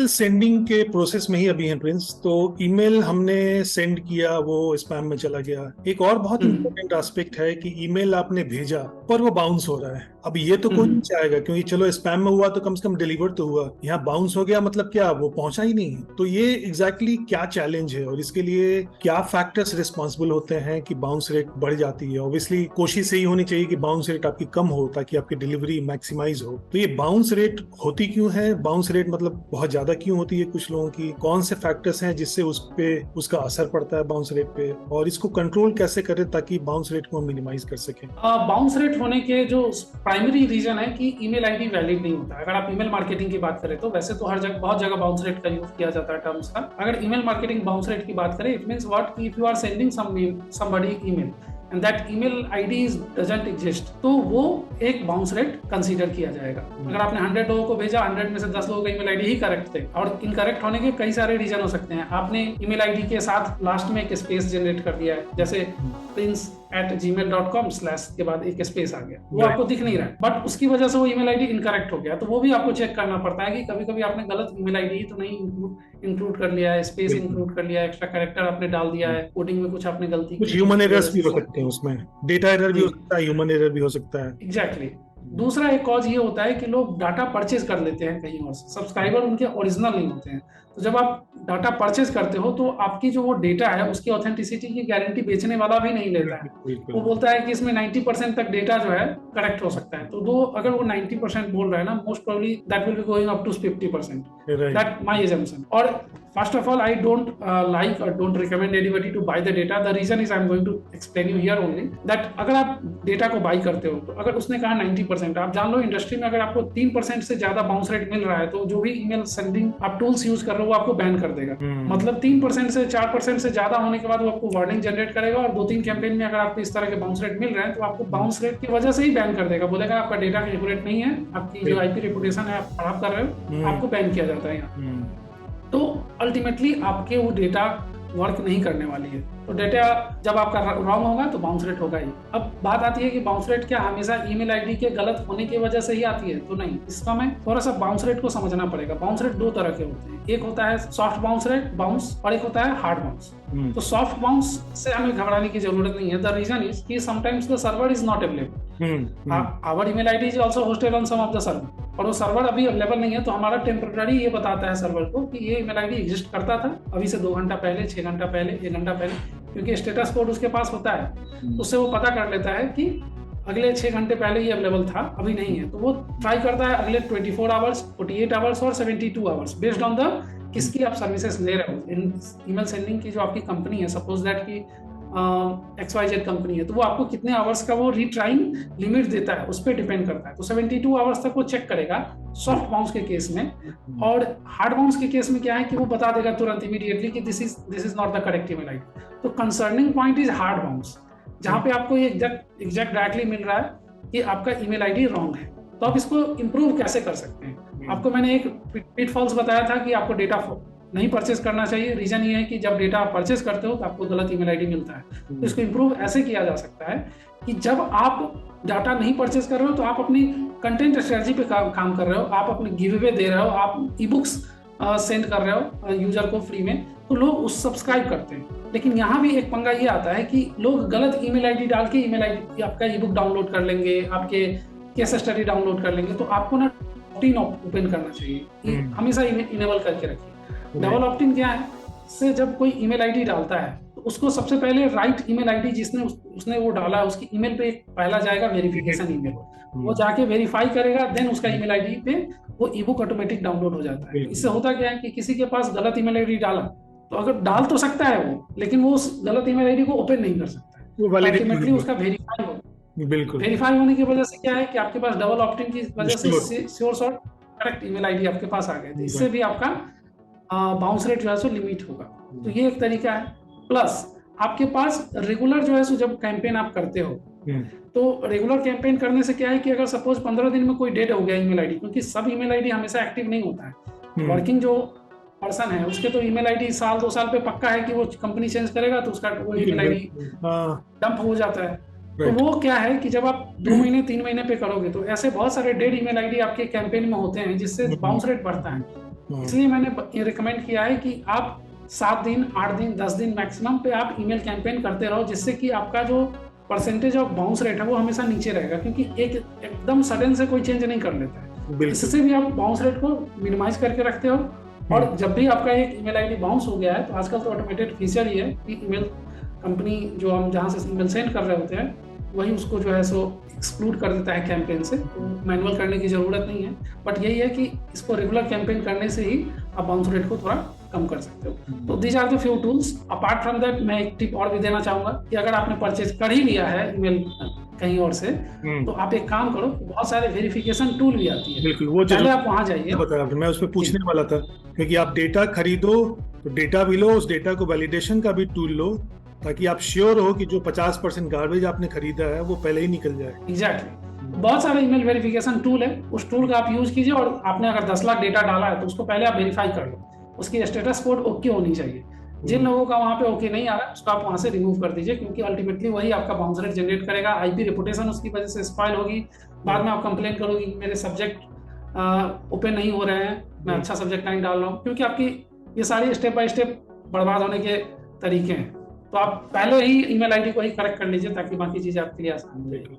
Sending के process में ही अभी हैं प्रिंस। तो ईमेल हमने सेंड किया, वो स्पैम में चला गया। एक और बहुत हम्म। इंपॉर्टेंट एस्पेक्ट है कि ईमेल आपने भेजा पर वो बाउंस हो रहा है। अब ये तो कोई नहीं हम्म। चाहेगा, क्योंकि चलो स्पैम में हुआ तो कम से कम डिलीवर तो हुआ। यहाँ बाउंस हो गया मतलब क्या, वो पहुंचा ही नहीं। तो ये एग्जैक्टली क्या चैलेंज है और इसके लिए क्या फैक्टर्स रिस्पॉन्सिबल होते हैं कि बाउंस रेट बढ़ जाती है। ऑब्वियसली कोशिश यही होनी चाहिए कि बाउंस रेट आपकी कम हो ताकि आपकी डिलीवरी मैक्सिमाइज हो। तो ये बाउंस रेट होती क्यों है, बाउंस रेट मतलब बहुत ज्यादा क्यों होती है कुछ लोगों की, कौन से फैक्टर्स हैं जिससे उस पे उसका असर पड़ता है बाउंस रेट पे, और इसको कंट्रोल कैसे करें ताकि बाउंस रेट को मिनिमाइज कर सकें। बाउंस रेट होने के जो प्राइमरी रीजन है कि ईमेल आईडी वैलिड नहीं होता है। अगर आप ईमेल मार्केटिंग की बात करें तो वैसे तो हर जगह बहुत जगह बाउंस रेट का यूज किया जाता है टर्म्स का। अगर ईमेल मार्केटिंग बाउंस रेट की बात करें, it means what, if you are sending somebody email and that email ID doesn't exist, तो वो एक बाउंस रेट कंसीडर किया जाएगा। अगर आपने 100 लोगों को भेजा, 100 में से 10 लोगों का ईमेल आईडी ही करेक्ट थे, और इनकरेक्ट होने के कई सारे रीजन हो सकते हैं। आपने ईमेल आईडी के साथ लास्ट में एक स्पेस जनरेट कर दिया है, जैसे prince@gmail.com स्लैश के बाद एक स्पेस आ गया, वो आपको दिख नहीं रहा है, बट उसकी वजह से वो ईमेल आईडी इनकरेक्ट हो गया। तो वो भी आपको चेक करना पड़ता है कि कभी कभी आपने गलत ईमेल आईडी ही तो नहीं इंक्लूड कर लिया है, स्पेस इंक्लूड कर लिया है, एक्स्ट्रा कैरेक्टर आपने डाल दिया है, कोडिंग में कुछ आपने गलती कुछ की तो ह्यूमन उसकी एरर्स वजह भी हो से। सकते हैं उसमें, डेटा एरर भी जी, हो सकता है, ह्यूमन एरर भी हो सकता है। एग्जैक्टली। दूसरा एक कॉज ये होता है कि लोग डाटा परचेज कर लेते हैं कहीं और से, सब्सक्राइबर उनके ओरिजिनल नहीं होते हैं। तो जब आप डाटा परचेज करते हो तो आपकी जो वो डेटा है उसकी ऑथेंटिसिटी की गारंटी बेचने वाला भी नहीं लेता है। वो बिल्कुल। बोलता है कि इसमें 90% तक डेटा जो है करेक्ट हो सकता है। तो दो, अगर वो 90% बोल रहा है ना, most probably that will be going up to 50%, right. That my assumption. और first of all, I don't like और don't recommend anybody to buy the data. The reason is I am going to explain you here only that अगर आप data को by करते हो तो अगर उसने कहा 90%, आप जान लो इंडस्ट्री में अगर आपको 3% से ज्यादा बाउंस रेट मिल रहा है तो जो भी ईमेल सेंडिंग आप टूल्स यूज कर रहे हो वो आपको बैन कर देगा। मतलब 3% से 4% से ज्यादा होने के बाद वो आपको वार्निंग जनरेट करेगा, और 2-3 कैंपेन में अगर आपको इस तरह के बाउंस रेट मिल रहे हैं तो आपको बाउंस रेट की वजह से ही बैन कर देगा। बोलेगा आपका डेटा एक्यूरेट नहीं है, आपकी जो आईपी रेपुटेशन है आप खराब कर रहे हो, आपको बैन किया जाता है यहाँ। तो अल्टीमेटली आपके वो डेटा वर्क नहीं करने वाली है। तो डेटा जब आपका रॉन्ग होगा तो बाउंस रेट होगा ही। अब बात आती है कि बाउंस रेट क्या हमेशा ईमेल आईडी के गलत होने की वजह से ही आती है? तो नहीं, इसका मैं थोड़ा सा बाउंस रेट को समझना पड़ेगा। बाउंस रेट दो तरह के होते हैं, एक होता है सॉफ्ट बाउंस रेट बाउंस और एक होता है हार्ड बाउंस। तो सॉफ्ट बाउंस से हमें घबराने की जरूरत नहीं है। द रीजन इज कि sometimes the server is not available. Our email ID is also hosted on some of the server, और वो सर्वर अभी अवेलेबल नहीं है, तो हमारा टेम्पररी ये बताता है सर्वर को कि ये ईमेल आईडी एग्जिस्ट करता था अभी से 2 घंटा पहले, 6 घंटा पहले, 1 घंटा पहले, क्योंकि स्टेटस कोड उसके पास होता है। तो उससे वो पता कर लेता है कि अगले 6 घंटे पहले ये अवेलेबल था, अभी नहीं है। तो वो ट्राई करता है अगले 24 आवर्स, 48 आवर्स और 72 आवर्स, बेस्ड ऑन द किसकी आप सर्विसेज ले रहे हो। इन ईमेल सेंडिंग की जो आपकी कंपनी है, सपोज दैट की XYZ कंपनी है, तो वो आपको कितने आवर्स का वो रीट्राइंग लिमिट देता है, उस पर डिपेंड करता है। तो 72 आवर्स तक वो चेक करेगा सॉफ्ट बाउंस के केस में। और हार्ड बाउंस के केस में क्या है कि वो बता देगा तुरंत इमीडिएटली कि this is not the correct email ID. तो concerning point is hard bounce, जहां पे आपको ये एग्जैक्ट डायरेक्टली मिल रहा है कि आपका ईमेल आईडी रॉन्ग है। तो आप इसको इंप्रूव कैसे कर सकते हैं? आपको मैंने एक पिटफॉल्स बताया था कि आपको डेटा नहीं परचेज करना चाहिए। रीजन ये है कि जब डेटा आप परचेज करते हो तो आपको गलत ईमेल आईडी मिलता है। तो इसको इंप्रूव ऐसे किया जा सकता है कि जब आप डाटा नहीं परचेज कर रहे हो तो आप अपनी कंटेंट स्ट्रेटजी पे काम कर रहे हो, आप अपने गिव अवे दे रहे हो, आप ई बुक्स सेंड कर रहे हो यूजर को फ्री में, तो लोग उस सब्सक्राइब करते हैं। लेकिन यहाँ भी एक पंगा ये आता है कि लोग गलत ईमेल आईडी डाल के ईमेल आईडी आपका ई बुक डाउनलोड कर लेंगे, आपके केस स्टडी डाउनलोड कर लेंगे। तो आपको ना ऑप्ट इन ओपन करना चाहिए, हमेशा इनेबल करके रखिए। डबल ऑप्ट इन क्या है? से जब कोई ईमेल आईडी डालता है तो उसको सबसे पहले राइट ईमेल आईडी जिसने उसने वो डाला है उसकी ईमेल पे पहला जाएगा वेरिफिकेशन ईमेल, वो जाके वेरीफाई करेगा, देन उसका ईमेल आईडी पे वो ई बुक ऑटोमेटिक डाउनलोड हो जाता है। इससे होता क्या है कि किसी के पास गलत ईमेल आईडी डाला तो अगर डाल तो सकता है वो, लेकिन वो उस गलत ईमेल आईडी को ओपन नहीं कर सकता है। अल्टीमेटली उसका वेरीफाई हो, बिल्कुल। वेरीफाई होने की वजह से क्या है कि आपके पास डबल ऑप्ट इन की वजह से sure shot correct email ID आपके पास आ गए। इससे भी आपका बाउंस रेट जो है सो लिमिट होगा। तो ये एक तरीका है। प्लस आपके पास रेगुलर जो है सो जब कैंपेन आप करते हो तो रेगुलर कैंपेन करने से क्या है कि अगर सपोज 15 दिन में कोई डेड हो गया ईमेल आईडी, क्योंकि सब ईमेल आईडी हमेशा एक्टिव नहीं होता है। वर्किंग जो पर्सन है उसके तो ईमेल आईडी साल 2 साल पे पक्का है कि वो कंपनी चेंज करेगा तो उसका वो ईमेल आईडी डंप हो जाता है। तो वो क्या है कि जब आप 2 महीने 3 महीने पे करोगे तो ऐसे बहुत सारे डेड ईमेल आईडी आपके कैंपेन में होते हैं जिससे बाउंस रेट बढ़ता है। इसलिए मैंने ये रिकमेंड किया है कि आप 7 दिन, 8 दिन, 10 दिन मैक्सिमम पे आप ईमेल कैंपेन करते रहो, जिससे कि आपका जो परसेंटेज ऑफ बाउंस रेट है वो हमेशा नीचे रहेगा, क्योंकि एकदम सडन से कोई चेंज नहीं कर लेता है। इससे भी आप बाउंस रेट को मिनिमाइज करके रखते हो। और जब भी आपका एक ईमेल आईडी बाउंस हो गया है, तो आजकल तो ऑटोमेटेड फीचर ही है कि ईमेल कंपनी जो हम जहाँ से ईमेल सेंड कर रहे होते हैं वही उसको जो है सो एक्सक्लूड कर देता है कैंपेन से। तो मैनुअल करने की जरूरत नहीं है, बट यही है कि इसको रेगुलर कैंपेन करने से ही आप बाउंस रेट को थोड़ा कम कर सकते हो। तो these are the few tools. Apart from that मैं एक टिप और भी देना चाहूंगा कि अगर आपने परचेज कर ही लिया है ईमेल कहीं और से, तो आप एक काम करो, बहुत सारे वेरिफिकेशन टूल भी आती है, बिल्कुल वो पहले आप वहां जाइए। बता मैं उस पर पूछने वाला था, क्योंकि आप डेटा खरीदो तो डेटा भी लो, उस डेटा को वैलिडेशन का भी टूल लो, ताकि आप श्योर हो कि जो 50% गार्बेज आपने खरीदा है वो पहले ही निकल जाए। एग्जैक्टली। बहुत सारे ईमेल वेरिफिकेशन टूल है, उस टूल का आप यूज कीजिए। और आपने अगर 10 लाख डेटा डाला है तो उसको पहले आप वेरीफाई कर लो, उसकी स्टेटस कोड ओके होनी चाहिए। जिन लोगों का वहां पे ओके नहीं आ रहा है उसको आप वहां से रिमूव कर दीजिए, क्योंकि अल्टीमेटली वही आपका बाउंस रेट जनरेट करेगा। आईपी रेपुटेशन उसकी वजह से स्पॉइल होगी। बाद में आप कंप्लेन करोगे मेरे सब्जेक्ट ओपन नहीं हो रहे हैं, मैं अच्छा सब्जेक्ट लाइन डाल रहा हूँ, क्योंकि आपकी ये सारी स्टेप बाय स्टेप बर्बाद होने के तरीके हैं। तो आप पहले ही ईमेल आईडी को ही करेक्ट कर लीजिए, ताकि बाकी चीजें आपके लिए आसान हो जाएगी।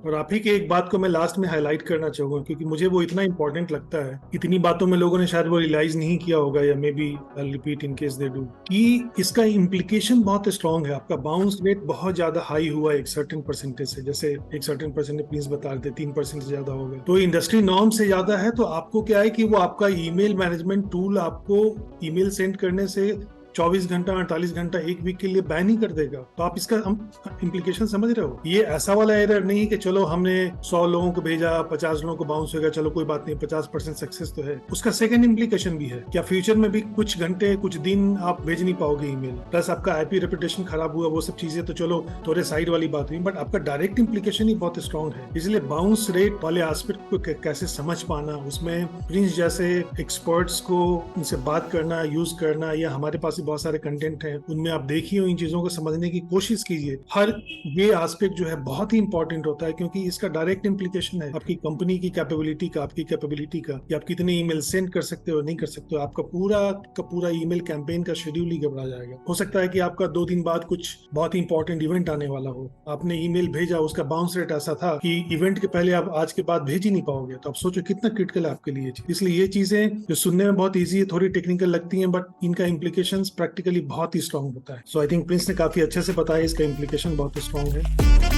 और आप ही की एक बात को मैं लास्ट में हाईलाइट करना चाहूंगा, क्योंकि मुझे वो इतना इंपॉर्टेंट लगता है। इतनी बातों में लोगों ने शायद वो रियलाइज नहीं किया होगा, या maybe I repeat in case they do, कि इसका इम्प्लीकेशन बहुत स्ट्रांग है। आपका बाउंस रेट बहुत ज्यादा हाई हुआ एक सर्टेन परसेंटेज से, जैसे एक सर्टेन परसेंटेज प्लीज बता रहे थे 3% से ज्यादा हो गया, तो इंडस्ट्री नॉर्म से ज्यादा है। तो आपको क्या है कि वो आपका ईमेल मैनेजमेंट टूल आपको ईमेल सेंड करने से 24 घंटा 48 घंटा एक वीक के लिए बैन ही कर देगा। तो आप इसका इम्प्लीकेशन समझ रहे हो। ये ऐसा वाला एरर नहीं कि चलो हमने 100 लोगों को भेजा, 50 लोगों को बाउंस होगा, चलो कोई बात नहीं, 50% सक्सेस तो है। उसका सेकंड इम्प्लीकेशन भी है, क्या फ्यूचर में भी कुछ घंटे कुछ दिन आप भेज नहीं पाओगे ईमेल, प्लस आपका आईपी रेपुटेशन खराब हुआ, वो सब चीजें तो चलो थोड़े साइड वाली बात हुई, बट आपका डायरेक्ट इम्प्लीकेशन ही बहुत स्ट्रॉन्ग है। इसलिए बाउंस रेट वाले एस्पेक्ट को कैसे समझ पाना, उसमें प्रिंस जैसे एक्सपर्ट्स को उनसे बात करना, यूज करना, या हमारे पास बहुत सारे कंटेंट हैं उनमें आप देखिए, इन चीजों को समझने की कोशिश कीजिए। हर ये एस्पेक्ट जो है बहुत ही इंपॉर्टेंट होता है, क्योंकि इसका डायरेक्ट इम्प्लीकेशन है आपकी कंपनी की कैपेबिलिटी का, आपकी कैपेबिलिटी का, कि आप कितने ईमेल सेंड कर सकते हो नहीं कर सकते हो। आपका पूरा ईमेल कैंपेन का शेड्यूल ही घबरा जाएगा। हो सकता है कि आपका 2 दिन बाद कुछ बहुत ही इंपॉर्टेंट इवेंट आने वाला हो, आपने ईमेल भेजा, उसका बाउंस रेट ऐसा था कि इवेंट के पहले आप आज के बाद भेज ही नहीं पाओगे। तो आप सोचो कितना क्रिटिकल है आपके लिए। इसलिए ये चीजें जो सुनने में बहुत ईजी है, थोड़ी टेक्निकल लगती हैं, बट इनका इम्प्लीकेशन प्रैक्टिकली बहुत ही स्ट्रांग होता है। सो आई थिंक प्रिंस ने काफी अच्छे से बताया, इसका इम्प्लीकेशन बहुत स्ट्रांग है।